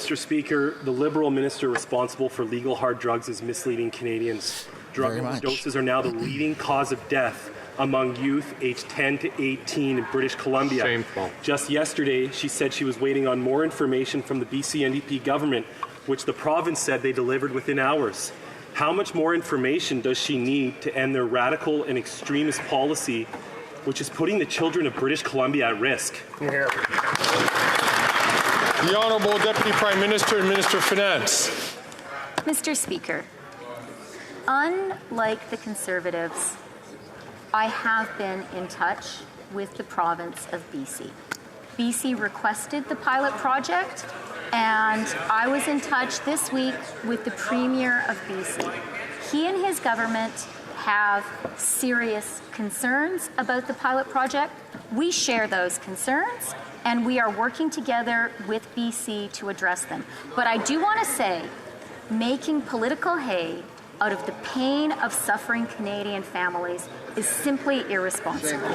Mr. Speaker, the Liberal minister responsible for legal hard drugs is misleading Canadians. Drug overdoses are now the leading cause of death among youth aged 10 to 18 in British Columbia. Shameful. Just yesterday, she said she was waiting on more information from the BC NDP government, which the province said they delivered within hours. How much more information does she need to end their radical and extremist policy, which is putting the children of British Columbia at risk? Here. The Honourable Deputy Prime Minister and Minister of Finance. Mr. Speaker, unlike the Conservatives, I have been in touch with the province of BC. BC requested the pilot project, and I was in touch this week with the Premier of BC. He and his government have serious concerns about the pilot project. We share those concerns, and we are working together with BC to address them. But I do want to say, making political hay out of the pain of suffering Canadian families is simply irresponsible.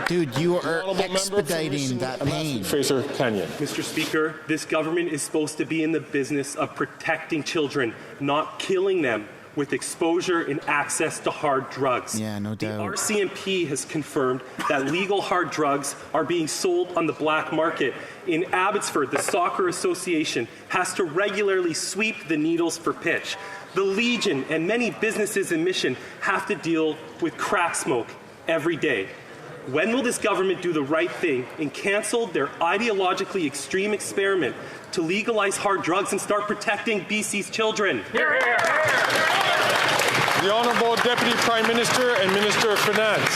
Dude, you are expediting that pain. Fraser Canyon. Mr. Speaker, this government is supposed to be in the business of protecting children, not killing them with exposure and access to hard drugs. Yeah, no doubt. The RCMP has confirmed that legal hard drugs are being sold on the black market. In Abbotsford, the Soccer Association has to regularly sweep the needles for pitch. The Legion and many businesses in Mission have to deal with crack smoke every day. When will this government do the right thing and cancel their ideologically extreme experiment to legalize hard drugs and start protecting BC's children? Here, here. The Honourable Deputy Prime Minister and Minister of Finance.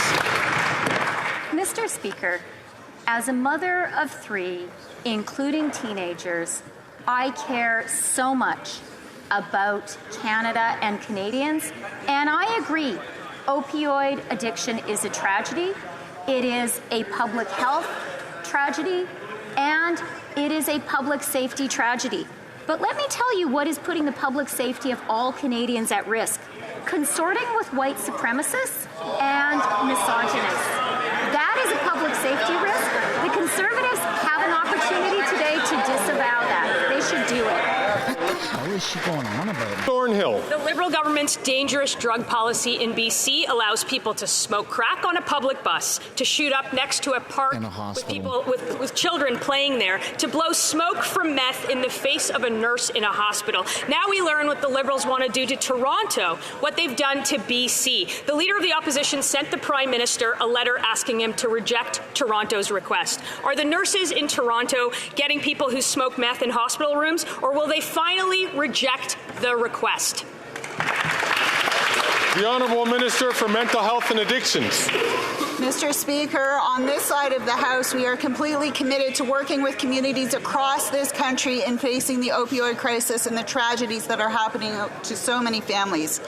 Mr. Speaker, as a mother of 3, including teenagers, I care so much about Canada and Canadians, and I agree, opioid addiction is a tragedy. It is a public health tragedy, and it is a public safety tragedy. But let me tell you what is putting the public safety of all Canadians at risk. Consorting with white supremacists and misogynists. That is a public safety risk. The Conservatives have an opportunity today to disavow that. They should do it. What is she going on about? Thornhill. The Liberal government's dangerous drug policy in BC allows people to smoke crack on a public bus, to shoot up next to a park with people with children playing there, to blow smoke from meth in the face of a nurse in a hospital. Now we learn what the Liberals want to do to Toronto, what they've done to BC. The Leader of the Opposition sent the Prime Minister a letter asking him to reject Toronto's request. Are the nurses in Toronto getting people who smoke meth in hospital rooms, or will they finally reject the request? The Honourable Minister for Mental Health and Addictions. Mr. Speaker, on this side of the House, we are completely committed to working with communities across this country in facing the opioid crisis and the tragedies that are happening to so many families.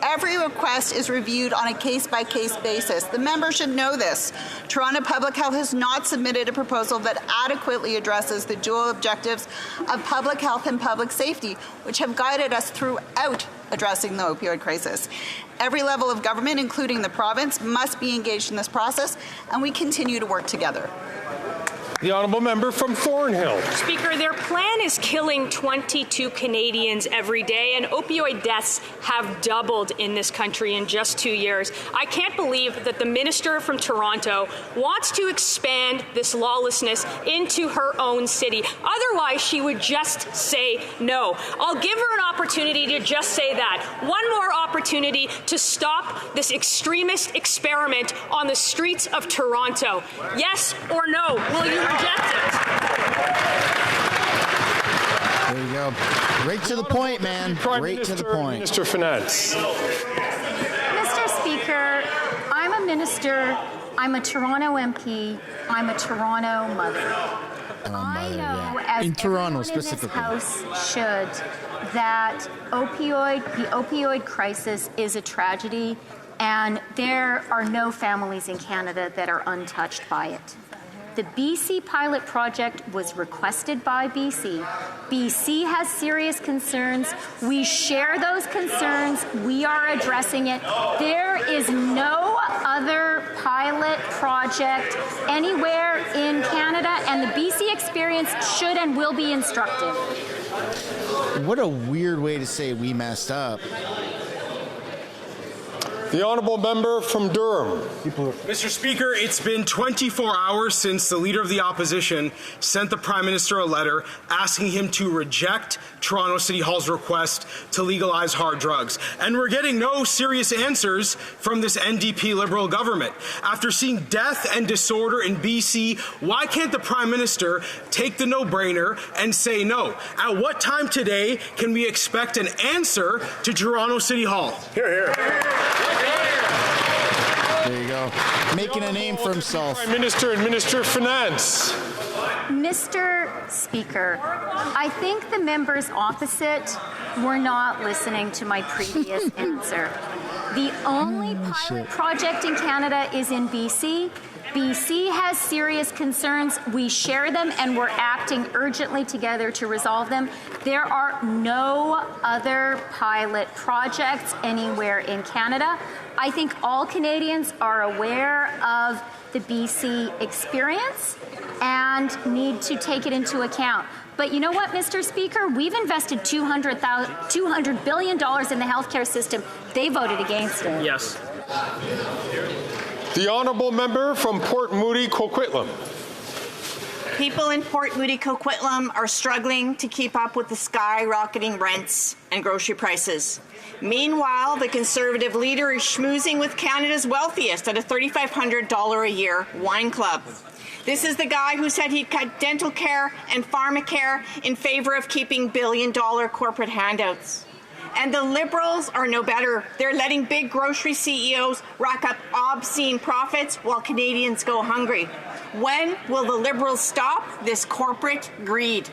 Every request is reviewed on a case-by-case basis. The member should know this. Toronto Public Health has not submitted a proposal that adequately addresses the dual objectives of public health and public safety, which have guided us throughout addressing the opioid crisis. Every level of government, including the province, must be engaged in this process, and we continue to work together. The Honourable Member from Thornhill. Speaker, their plan is killing 22 Canadians every day, and opioid deaths have doubled in this country in just 2 years. I can't believe that the Minister from Toronto wants to expand this lawlessness into her own city. Otherwise, she would just say no. I'll give her an opportunity to just say that. One more opportunity to stop this extremist experiment on the streets of Toronto. Yes or no? Will you reject it? There you go. Right to the point, man. Right to the point. Minister of Finance. Mr. Speaker, I'm a minister, I'm a Toronto MP, I'm a Toronto mother. I know, as in Toronto everyone specifically, in this House should, that the opioid crisis is a tragedy, and there are no families in Canada that are untouched by it. The BC pilot project was requested by BC. BC has serious concerns. We share those concerns. We are addressing it. There is no other pilot project anywhere in Canada, and the BC experience should and will be instructive. What a weird way to say we messed up. The honourable member from Durham. Mr. Speaker, it's been 24 hours since the Leader of the Opposition sent the Prime Minister a letter asking him to reject Toronto City Hall's request to legalize hard drugs. And we're getting no serious answers from this NDP Liberal government. After seeing death and disorder in BC, why can't the Prime Minister take the no-brainer and say no? At what time today can we expect an answer to Toronto City Hall? Hear, hear. There you go. Making a name for himself. Prime Minister and Minister of Finance. Mr. Speaker, I think the members opposite were not listening to my previous answer. The only pilot project in Canada is in BC. BC has serious concerns. We share them, and we're acting urgently together to resolve them. There are no other pilot projects anywhere in Canada. I think all Canadians are aware of the BC experience and need to take it into account. But you know what, Mr. Speaker? We've invested $200 billion in the healthcare system. They voted against it. Yes. The honourable member from Port Moody, Coquitlam. People in Port Moody, Coquitlam are struggling to keep up with the skyrocketing rents and grocery prices. Meanwhile, the Conservative leader is schmoozing with Canada's wealthiest at a $3,500 a year wine club. This is the guy who said he'd cut dental care and pharmacare in favour of keeping billion-dollar corporate handouts. And the Liberals are no better. They're letting big grocery CEOs rack up obscene profits while Canadians go hungry. When will the Liberals stop this corporate greed?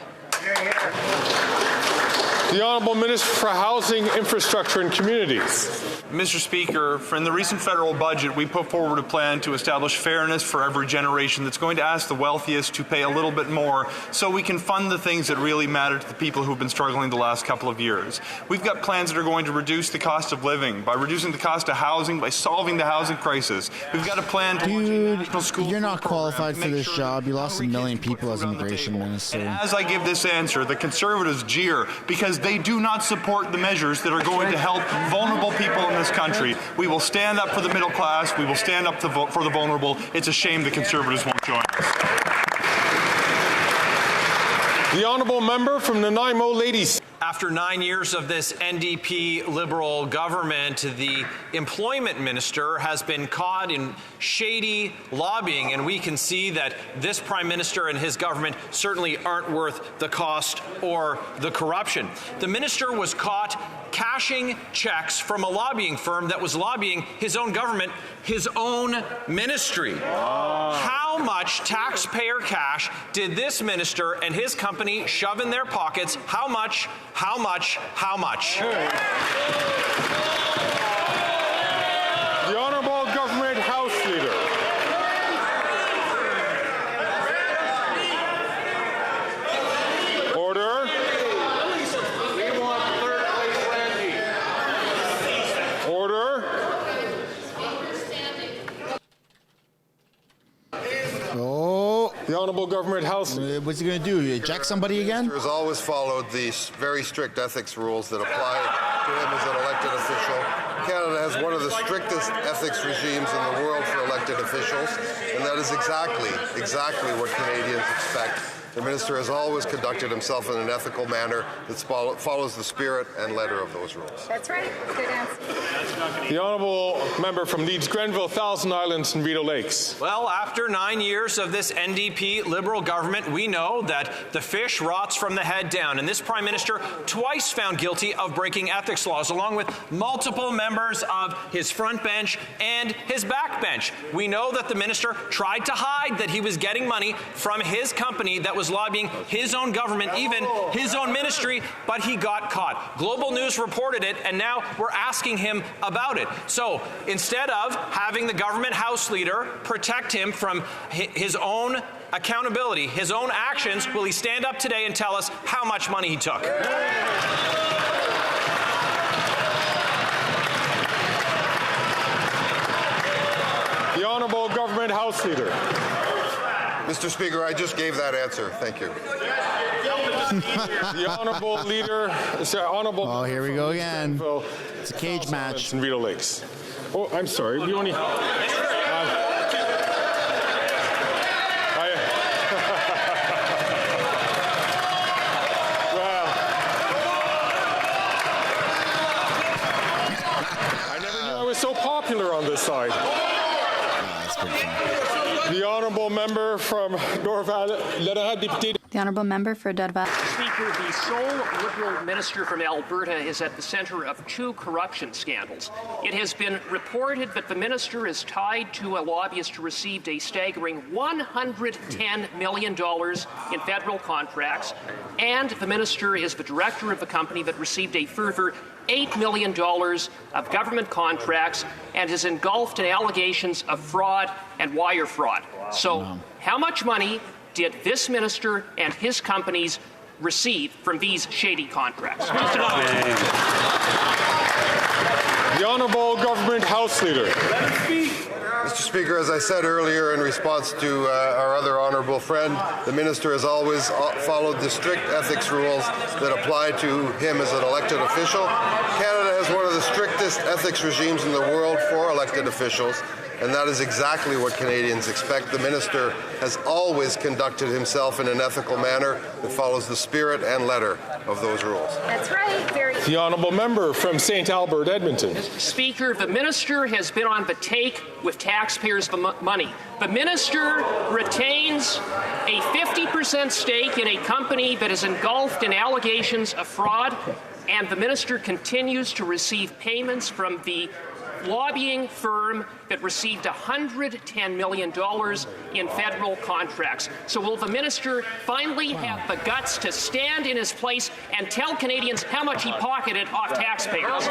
The Honourable Minister for Housing, Infrastructure and Communities. Mr. Speaker, in the recent federal budget, we put forward a plan to establish fairness for every generation that's going to ask the wealthiest to pay a little bit more so we can fund the things that really matter to the people who've been struggling the last couple of years. We've got plans that are going to reduce the cost of living by reducing the cost of housing, by solving the housing crisis. We've got a plan to launch a national school. You're not qualified for this job. You lost 1 million people as immigration minister. And as I give this answer, the Conservatives jeer because they do not support the measures that are going to help vulnerable people in this country. We will stand up for the middle class. We will stand up for the vulnerable. It's a shame the Conservatives won't join us. The honourable member from Nanaimo Ladies. After 9 years of this NDP Liberal government, the employment minister has been caught in shady lobbying, and we can see that this Prime Minister and his government certainly aren't worth the cost or the corruption. The minister was caught cashing checks from a lobbying firm that was lobbying his own government, his own ministry. How much taxpayer cash did this minister and his company shove in their pockets? How much? How much? How much? The Honourable Government House Leader. Order. We want third place Randy. Order. Oh. The Honourable Government House Leader. What's he going to do? Eject somebody again? Has always followed the very strict ethics rules that apply to him as an elected official. Canada has one of the strictest ethics regimes in the world for elected officials, and that is exactly what Canadians expect. The minister has always conducted himself in an ethical manner that follows the spirit and letter of those rules. That's right. Good answer. The honourable member from Leeds Grenville, Thousand Islands and Rideau Lakes. Well, after 9 years of this NDP Liberal government, we know that the fish rots from the head down, and this Prime Minister twice found guilty of breaking ethics laws, along with multiple members of his front bench and his back bench. We know that the minister tried to hide that he was getting money from his company that was lobbying his own government, even his own ministry, but he got caught. Global News reported it, and now we're asking him about it. So instead of having the government House Leader protect him from his own accountability, his own actions, will he stand up today and tell us how much money he took? The Honourable Government House Leader. Mr. Speaker, I just gave that answer. Thank you. The honourable leader, honourable. Oh, here we go again. It's a cage match. In Rideau Lakes. Oh, I'm sorry. We only. So popular on this side. The honourable member from Dorval. The honourable member for Dorval. Speaker, the sole Liberal minister from Alberta is at the centre of 2 corruption scandals. It has been reported that the minister is tied to a lobbyist who received a staggering $110 million in federal contracts, and the minister is the director of the company that received a further $8 million of government contracts and is engulfed in allegations of fraud and wire fraud. So how much money did this minister and his companies receive from these shady contracts? The Honourable Government House Leader. Mr. Speaker, as I said earlier in response to our other honourable friend, the minister has always followed the strict ethics rules that apply to him as an elected official. Canada has one of the strictest ethics regimes in the world for elected officials, and that is exactly what Canadians expect. The minister has always conducted himself in an ethical manner that follows the spirit and letter of those rules. That's right. The honourable member from St. Albert, Edmonton. Mr. Speaker, the minister has been on the take with taxpayers' money. The minister retains a 50% stake in a company that is engulfed in allegations of fraud, and the minister continues to receive payments from the lobbying firm that received $110 million in federal contracts. So will the minister finally have the guts to stand in his place and tell Canadians how much he pocketed off taxpayers?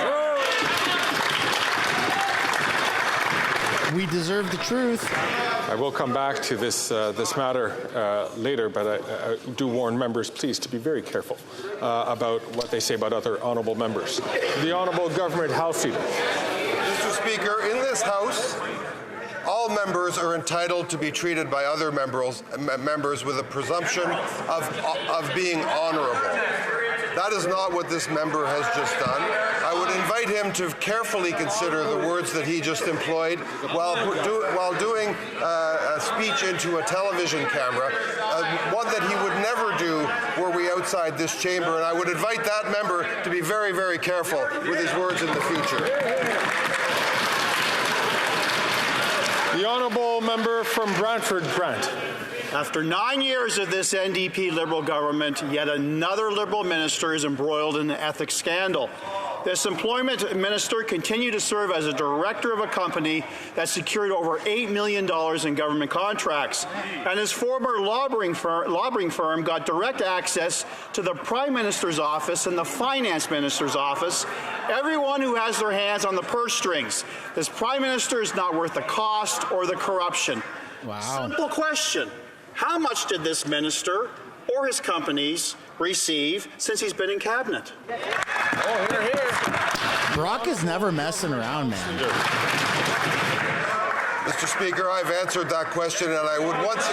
We deserve the truth. I will come back to this matter later, but I do warn members, please, to be very careful about what they say about other honourable members. The Honourable Government House Leader. Mr. Speaker, in this House, all members are entitled to be treated by other members with a presumption of being honourable. That is not what this member has just done. I would invite him to carefully consider the words that he just employed while doing a speech into a television camera, one that he would never do were we outside this chamber. And I would invite that member to be very, very careful with his words in the future. The honourable member from Brantford, Brant. After 9 years of this NDP Liberal government, yet another Liberal minister is embroiled in an ethics scandal. This employment minister continued to serve as a director of a company that secured over $8 million in government contracts, and his former lobbying firm got direct access to the Prime Minister's office and the Finance Minister's office, everyone who has their hands on the purse strings. This Prime Minister is not worth the cost or the corruption. Wow. Simple question. How much did this minister or his companies receive since he's been in cabinet? Oh, here, here. Brock is never messing around, man. Mr. Speaker, I've answered that question, and I would once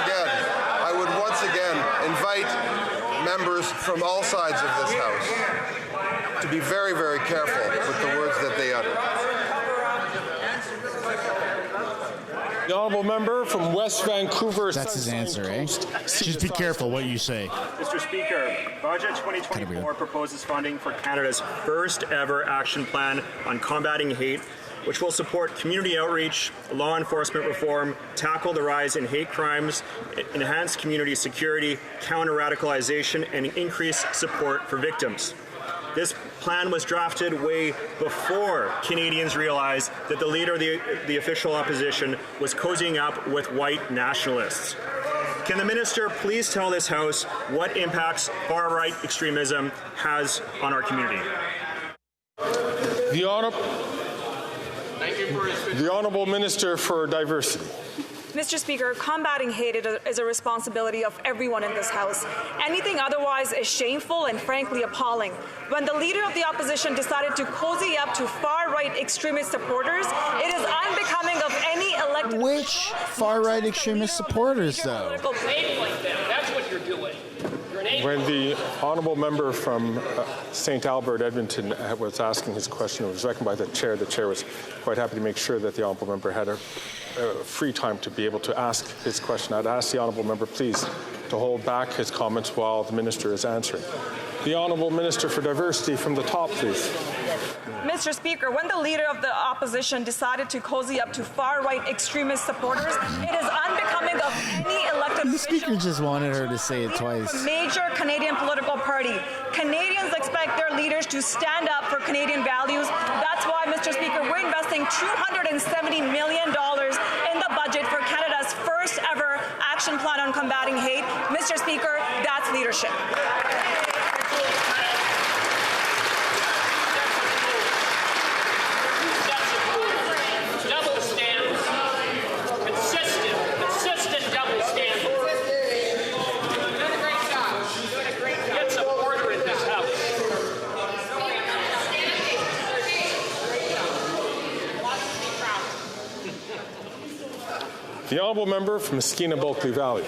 again invite members from all sides of this House to be very, very careful with the words that they utter. The honourable member from West Vancouver. That's his answer, eh? Just be careful what you say. Mr. Speaker, Budget 2024 proposes funding for Canada's first ever action plan on combating hate, which will support community outreach, law enforcement reform, tackle the rise in hate crimes, enhance community security, counter radicalization, and increase support for victims. This plan was drafted way before Canadians realized that the leader of the official opposition was cozying up with white nationalists. Can the minister please tell this House what impacts far-right extremism has on our community? The Honourable Minister for Diversity. Mr. Speaker, combating hate is a responsibility of everyone in this House. Anything otherwise is shameful and frankly appalling. When the leader of the opposition decided to cozy up to far-right extremist supporters, it is unbecoming of any elected... Which far-right extremist supporters, though? That's what you're doing. You're When the honourable member from St. Albert, Edmonton, was asking his question, it was recommended by the chair was quite happy to make sure that the honourable member had a free time to be able to ask his question. I'd ask the honourable member, please, to hold back his comments while the minister is answering. The honourable Minister for Diversity from the top, please. Mr. Speaker, when the Leader of the Opposition decided to cozy up to far-right extremist supporters, it is unbecoming of any elected The Speaker just wanted her to say it twice. a major Canadian political party. Canadians expect their leaders to stand up for Canadian values. That's why, Mr. Speaker, we're investing $270 million in the budget for Canada's first ever action plan on combating hate. Mr. Speaker, that's leadership. Double standards. Consistent double standards. Get some order in this house. The honourable member from Skeena-Bulkley Valley.